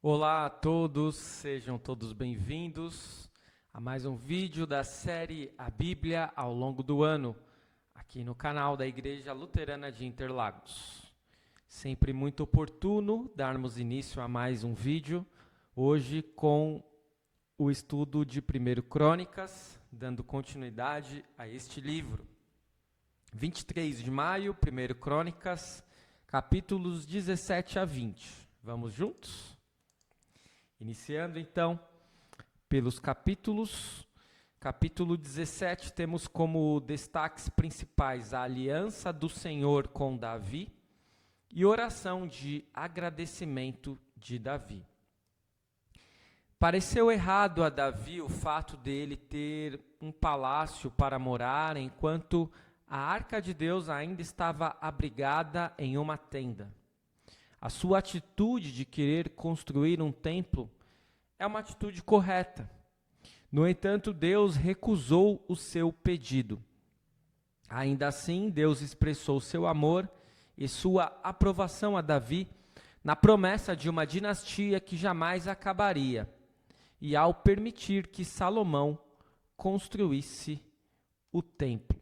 Olá a todos, sejam todos bem-vindos a mais um vídeo da série A Bíblia ao longo do ano, aqui no canal da Igreja Luterana de Interlagos. Sempre muito oportuno darmos início a mais um vídeo, hoje com o estudo de 1 Crônicas, dando continuidade a este livro. 23 de maio, 1 Crônicas, capítulos 17 a 20. Vamos juntos? Iniciando, então, pelos capítulos. Capítulo 17, temos como destaques principais a aliança do Senhor com Davi e oração de agradecimento de Davi. Pareceu errado a Davi o fato dele ter um palácio para morar, enquanto a arca de Deus ainda estava abrigada em uma tenda. A sua atitude de querer construir um templo é uma atitude correta. No entanto, Deus recusou o seu pedido. Ainda assim, Deus expressou seu amor e sua aprovação a Davi na promessa de uma dinastia que jamais acabaria, e ao permitir que Salomão construísse o templo.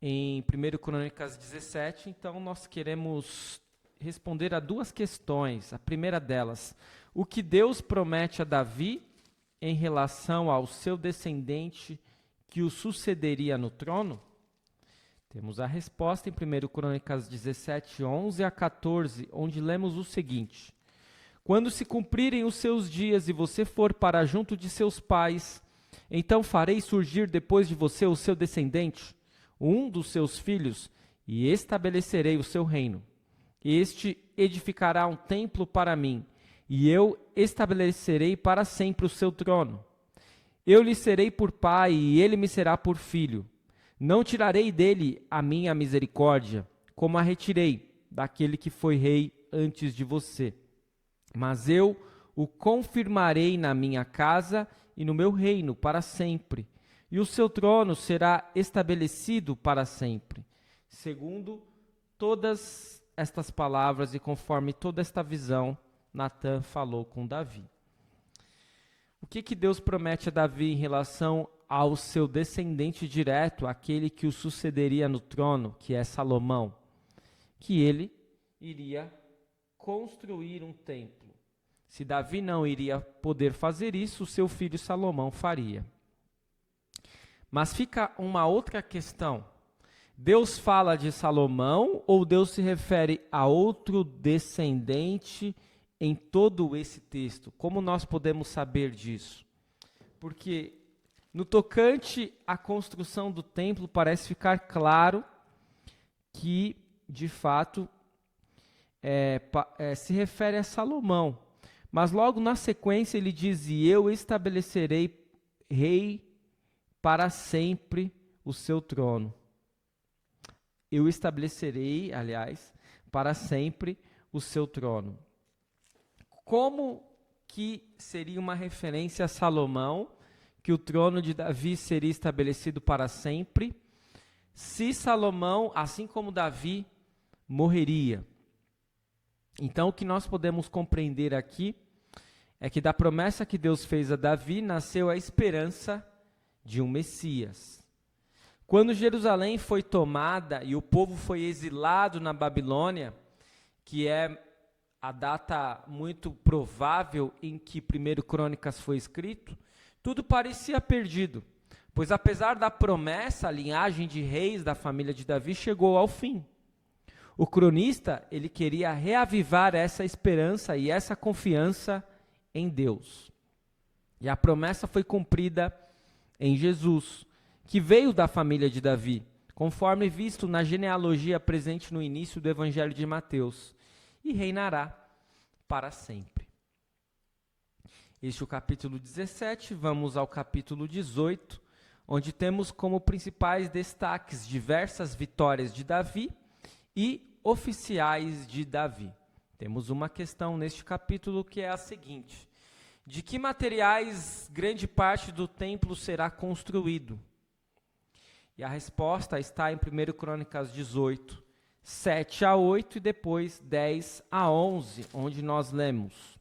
Em 1 Crônicas 17, então, nós queremos responder a duas questões. A primeira delas, o que Deus promete a Davi em relação ao seu descendente que o sucederia no trono? Temos a resposta em 1 Crônicas 17, 11 a 14, onde lemos o seguinte: Quando se cumprirem os seus dias e você for para junto de seus pais, então farei surgir depois de você o seu descendente, um dos seus filhos, e estabelecerei o seu reino. Este edificará um templo para mim, e eu estabelecerei para sempre o seu trono. Eu lhe serei por pai, e ele me será por filho. Não tirarei dele a minha misericórdia, como a retirei daquele que foi rei antes de você. Mas eu o confirmarei na minha casa e no meu reino para sempre, e o seu trono será estabelecido para sempre. Segundo todas estas palavras e conforme toda esta visão, Natã falou com Davi. O que Deus promete a Davi em relação ao seu descendente direto, aquele que o sucederia no trono, que é Salomão? Que ele iria construir um templo. Se Davi não iria poder fazer isso, o seu filho Salomão faria. Mas fica uma outra questão. Deus fala de Salomão ou Deus se refere a outro descendente em todo esse texto? Como nós podemos saber disso? Porque no tocante à construção do templo parece ficar claro que, de fato, se refere a Salomão. Mas logo na sequência ele diz: e eu estabelecerei rei para sempre o seu trono. Eu estabelecerei, aliás, para sempre o seu trono. Como que seria uma referência a Salomão, que o trono de Davi seria estabelecido para sempre, se Salomão, assim como Davi, morreria? Então, o que nós podemos compreender aqui é que da promessa que Deus fez a Davi, nasceu a esperança de um Messias. Quando Jerusalém foi tomada e o povo foi exilado na Babilônia, que é a data muito provável em que 1 Crônicas foi escrito, tudo parecia perdido, pois apesar da promessa, a linhagem de reis da família de Davi chegou ao fim. O cronista, ele queria reavivar essa esperança e essa confiança em Deus. E a promessa foi cumprida em Jesus, que veio da família de Davi, conforme visto na genealogia presente no início do Evangelho de Mateus, e reinará para sempre. Este é o capítulo 17, vamos ao capítulo 18, onde temos como principais destaques diversas vitórias de Davi e oficiais de Davi. Temos uma questão neste capítulo que é a seguinte: de que materiais grande parte do templo será construído? E a resposta está em 1 Crônicas 18, 7 a 8 e depois 10 a 11, onde nós lemos: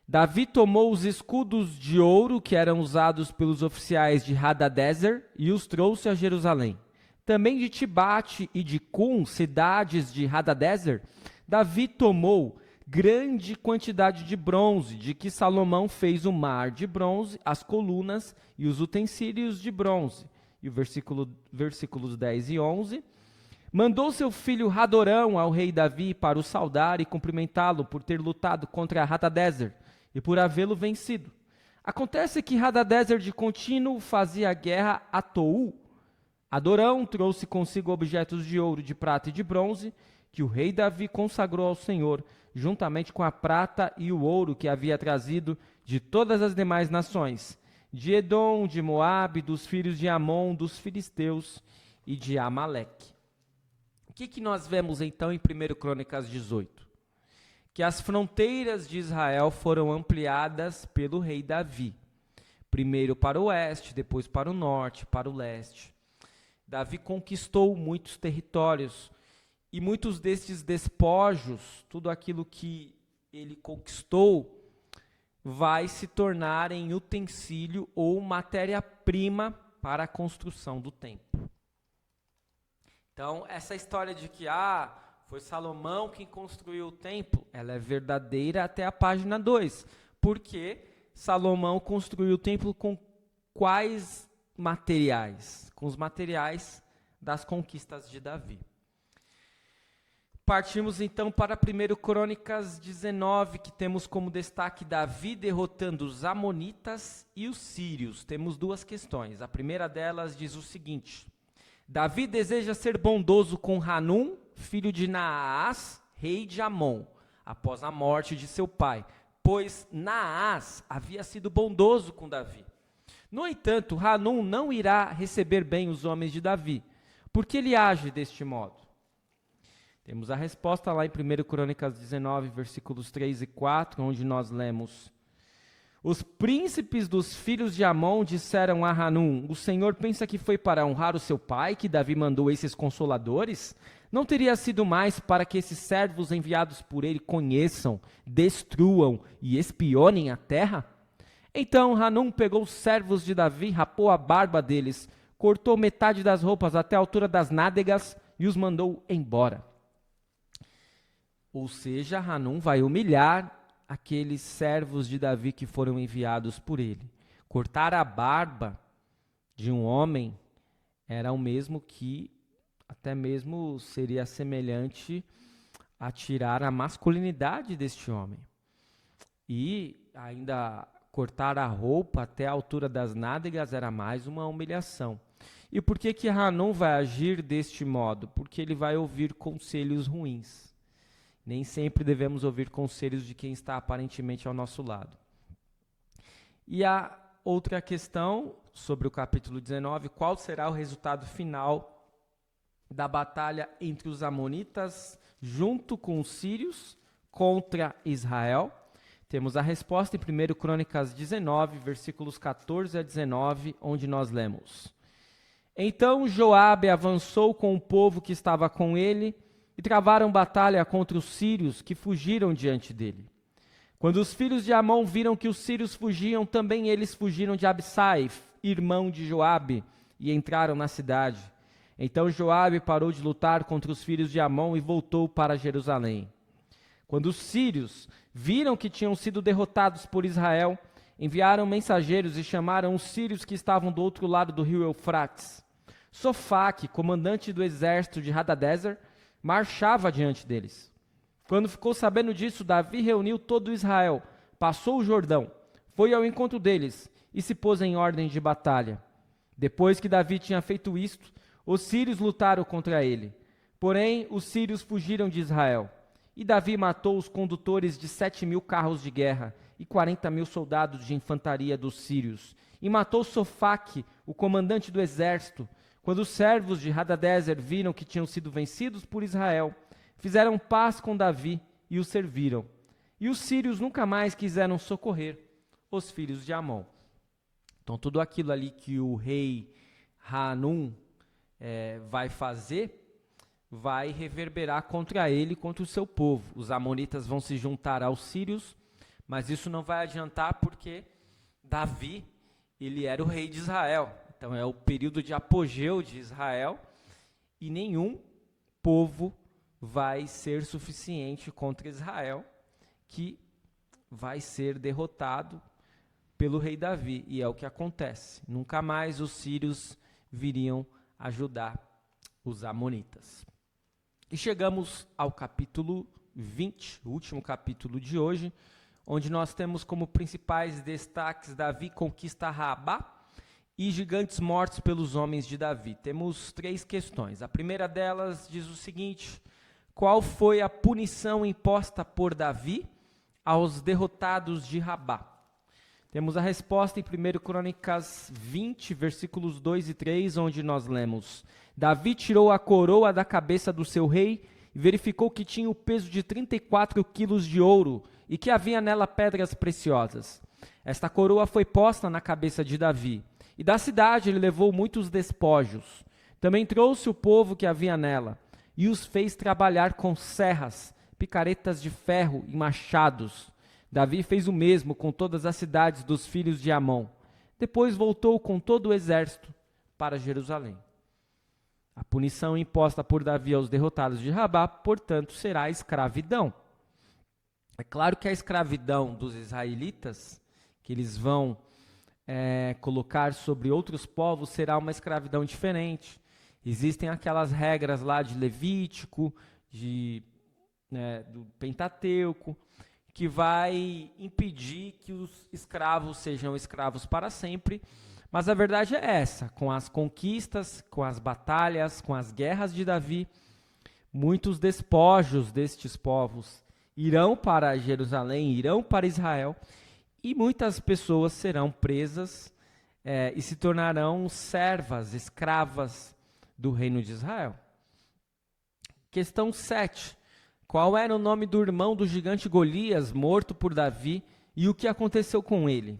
Davi tomou os escudos de ouro que eram usados pelos oficiais de Hadadezer e os trouxe a Jerusalém. Também de Tibate e de Cum, cidades de Hadadezer, Davi tomou grande quantidade de bronze, de que Salomão fez o mar de bronze, as colunas e os utensílios de bronze. E o versículos 10 e 11. Mandou seu filho Hadorão ao rei Davi para o saudar e cumprimentá-lo por ter lutado contra Hadadezer e por havê-lo vencido. Acontece que Hadadezer de contínuo fazia guerra a Tou. Hadorão trouxe consigo objetos de ouro, de prata e de bronze, que o rei Davi consagrou ao Senhor, juntamente com a prata e o ouro que havia trazido de todas as demais nações, de Edom, de Moabe, dos filhos de Amon, dos filisteus e de Amaleque. O que nós vemos então em 1 Crônicas 18? Que as fronteiras de Israel foram ampliadas pelo rei Davi. Primeiro para o oeste, depois para o norte, para o leste. Davi conquistou muitos territórios e muitos destes despojos, tudo aquilo que ele conquistou, vai se tornar em utensílio ou matéria-prima para a construção do templo. Então, essa história de que foi Salomão quem construiu o templo, ela é verdadeira até a página 2. Porque Salomão construiu o templo com quais materiais? Com os materiais das conquistas de Davi. Partimos então para 1 Crônicas 19, que temos como destaque Davi derrotando os amonitas e os sírios. Temos duas questões. A primeira delas diz o seguinte: Davi deseja ser bondoso com Hanum, filho de Naás, rei de Amon, após a morte de seu pai, pois Naás havia sido bondoso com Davi. No entanto, Hanum não irá receber bem os homens de Davi. Por que ele age deste modo? Temos a resposta lá em 1 Crônicas 19, versículos 3 e 4, onde nós lemos: Os príncipes dos filhos de Amon disseram a Hanum: O Senhor pensa que foi para honrar o seu pai que Davi mandou esses consoladores? Não teria sido mais para que esses servos enviados por ele conheçam, destruam e espionem a terra? Então Hanum pegou os servos de Davi, rapou a barba deles, cortou metade das roupas até a altura das nádegas e os mandou embora. Ou seja, Hanum vai humilhar aqueles servos de Davi que foram enviados por ele. Cortar a barba de um homem era o mesmo que, até mesmo seria semelhante a tirar a masculinidade deste homem. E ainda cortar a roupa até a altura das nádegas era mais uma humilhação. E por que Hanum vai agir deste modo? Porque ele vai ouvir conselhos ruins. Nem sempre devemos ouvir conselhos de quem está aparentemente ao nosso lado. E a outra questão sobre o capítulo 19, qual será o resultado final da batalha entre os amonitas junto com os sírios contra Israel? Temos a resposta em 1 Crônicas 19, versículos 14 a 19, onde nós lemos: Então Joabe avançou com o povo que estava com ele, e travaram batalha contra os sírios que fugiram diante dele. Quando os filhos de Amon viram que os sírios fugiam, também eles fugiram de Abissai, irmão de Joabe, e entraram na cidade. Então Joabe parou de lutar contra os filhos de Amon e voltou para Jerusalém. Quando os sírios viram que tinham sido derrotados por Israel, enviaram mensageiros e chamaram os sírios que estavam do outro lado do rio Eufrates. Sofaque, comandante do exército de Hadadezer, marchava diante deles. Quando ficou sabendo disso, Davi reuniu todo Israel, passou o Jordão, foi ao encontro deles e se pôs em ordem de batalha. Depois que Davi tinha feito isto, os sírios lutaram contra ele. Porém, os sírios fugiram de Israel. E Davi matou os condutores de 7.000 carros de guerra e 40.000 soldados de infantaria dos sírios. E matou Sofaque, o comandante do exército. Quando os servos de Hadadezer viram que tinham sido vencidos por Israel, fizeram paz com Davi e o serviram. E os sírios nunca mais quiseram socorrer os filhos de Amon. Então, tudo aquilo ali que o rei Hanum vai fazer, vai reverberar contra ele e contra o seu povo. Os amonitas vão se juntar aos sírios, mas isso não vai adiantar porque Davi, ele era o rei de Israel. Então é o período de apogeu de Israel e nenhum povo vai ser suficiente contra Israel, que vai ser derrotado pelo rei Davi. E é o que acontece. Nunca mais os sírios viriam ajudar os amonitas. E chegamos ao capítulo 20, o último capítulo de hoje, onde nós temos como principais destaques: Davi conquista Rabá e gigantes mortos pelos homens de Davi. Temos 3 questões. A primeira delas diz o seguinte: qual foi a punição imposta por Davi aos derrotados de Rabá? Temos a resposta em 1 Crônicas 20, versículos 2 e 3, onde nós lemos: Davi tirou a coroa da cabeça do seu rei e verificou que tinha o peso de 34 quilos de ouro e que havia nela pedras preciosas. Esta coroa foi posta na cabeça de Davi, e da cidade ele levou muitos despojos. Também trouxe o povo que havia nela, e os fez trabalhar com serras, picaretas de ferro e machados. Davi fez o mesmo com todas as cidades dos filhos de Amon. Depois voltou com todo o exército para Jerusalém. A punição imposta por Davi aos derrotados de Rabá, portanto, será a escravidão. É claro que a escravidão dos israelitas, que eles vão colocar sobre outros povos, será uma escravidão diferente. Existem aquelas regras lá de Levítico, do Pentateuco, que vai impedir que os escravos sejam escravos para sempre. Mas a verdade é essa: com as conquistas, com as batalhas, com as guerras de Davi, muitos despojos destes povos irão para Jerusalém, irão para Israel, e muitas pessoas serão presas e se tornarão servas, escravas do reino de Israel. Questão 7. Qual era o nome do irmão do gigante Golias, morto por Davi, e o que aconteceu com ele?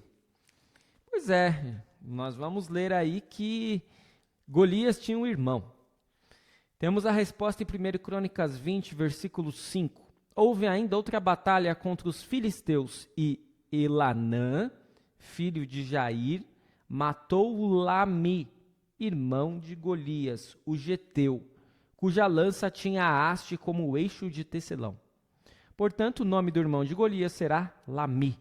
Pois é, nós vamos ler aí que Golias tinha um irmão. Temos a resposta em 1 Crônicas 20, versículo 5. Houve ainda outra batalha contra os filisteus, e Elanã, filho de Jair, matou Lami, irmão de Golias, o geteu, cuja lança tinha a haste como o eixo de tecelão. Portanto, o nome do irmão de Golias será Lami,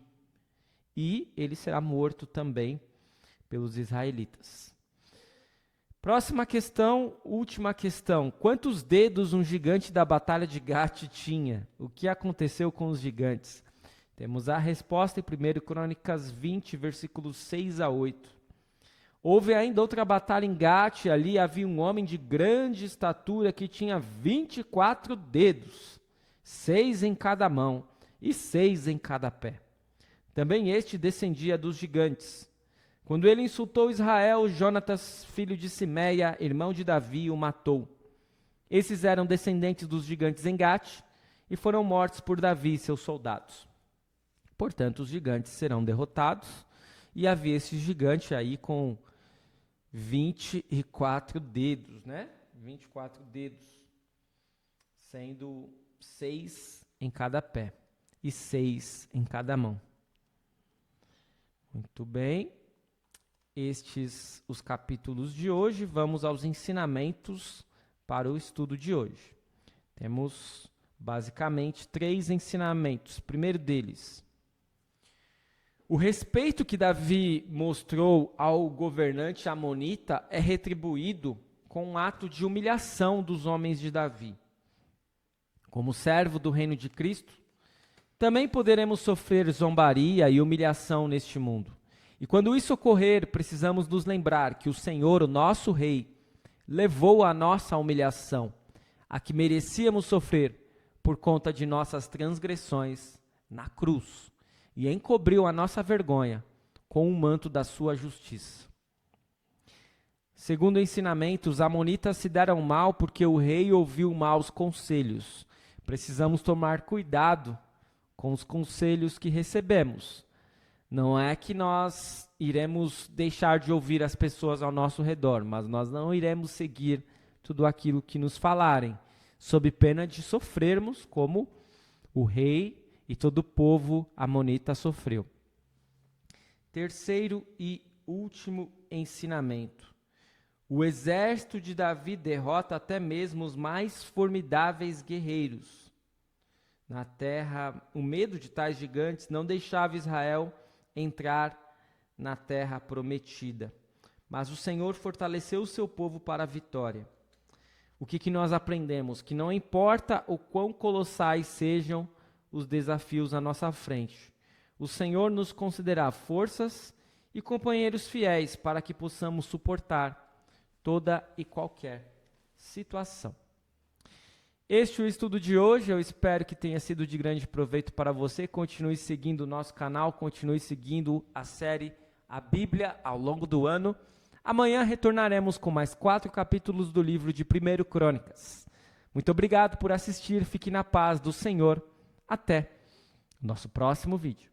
e ele será morto também pelos israelitas. Próxima questão, última questão. Quantos dedos um gigante da batalha de Gate tinha? O que aconteceu com os gigantes? Temos a resposta em 1 Crônicas 20, versículos 6 a 8. Houve ainda outra batalha em Gate, ali havia um homem de grande estatura que tinha 24 dedos, 6 em cada mão e 6 em cada pé. Também este descendia dos gigantes. Quando ele insultou Israel, Jonatas, filho de Simeia, irmão de Davi, o matou. Esses eram descendentes dos gigantes em Gate e foram mortos por Davi e seus soldados. Portanto, os gigantes serão derrotados, e havia esse gigante aí com 24 dedos, né? 24 dedos, sendo 6 em cada pé e 6 em cada mão. Muito bem. Estes os capítulos de hoje. Vamos aos ensinamentos para o estudo de hoje. Temos basicamente 3 ensinamentos. Primeiro deles: o respeito que Davi mostrou ao governante amonita é retribuído com um ato de humilhação dos homens de Davi. Como servo do reino de Cristo, também poderemos sofrer zombaria e humilhação neste mundo. E quando isso ocorrer, precisamos nos lembrar que o Senhor, o nosso Rei, levou a nossa humilhação, a que merecíamos sofrer por conta de nossas transgressões na cruz, e encobriu a nossa vergonha com o manto da sua justiça. Segundo o ensinamento, os amonitas se deram mal porque o rei ouviu maus conselhos. Precisamos tomar cuidado com os conselhos que recebemos. Não é que nós iremos deixar de ouvir as pessoas ao nosso redor, mas nós não iremos seguir tudo aquilo que nos falarem. sob pena de sofrermos como o rei e todo o povo amonita sofreu. Terceiro e último ensinamento. O exército de Davi derrota até mesmo os mais formidáveis guerreiros. Na terra, o medo de tais gigantes não deixava Israel entrar na terra prometida. Mas o Senhor fortaleceu o seu povo para a vitória. O que nós aprendemos? Que não importa o quão colossais sejam os desafios à nossa frente, o Senhor nos concederá forças e companheiros fiéis para que possamos suportar toda e qualquer situação. Este é o estudo de hoje, eu espero que tenha sido de grande proveito para você. Continue seguindo o nosso canal, continue seguindo a série A Bíblia ao longo do ano. Amanhã retornaremos com mais 4 capítulos do livro de 1 Crônicas. Muito obrigado por assistir, fique na paz do Senhor. Até o nosso próximo vídeo.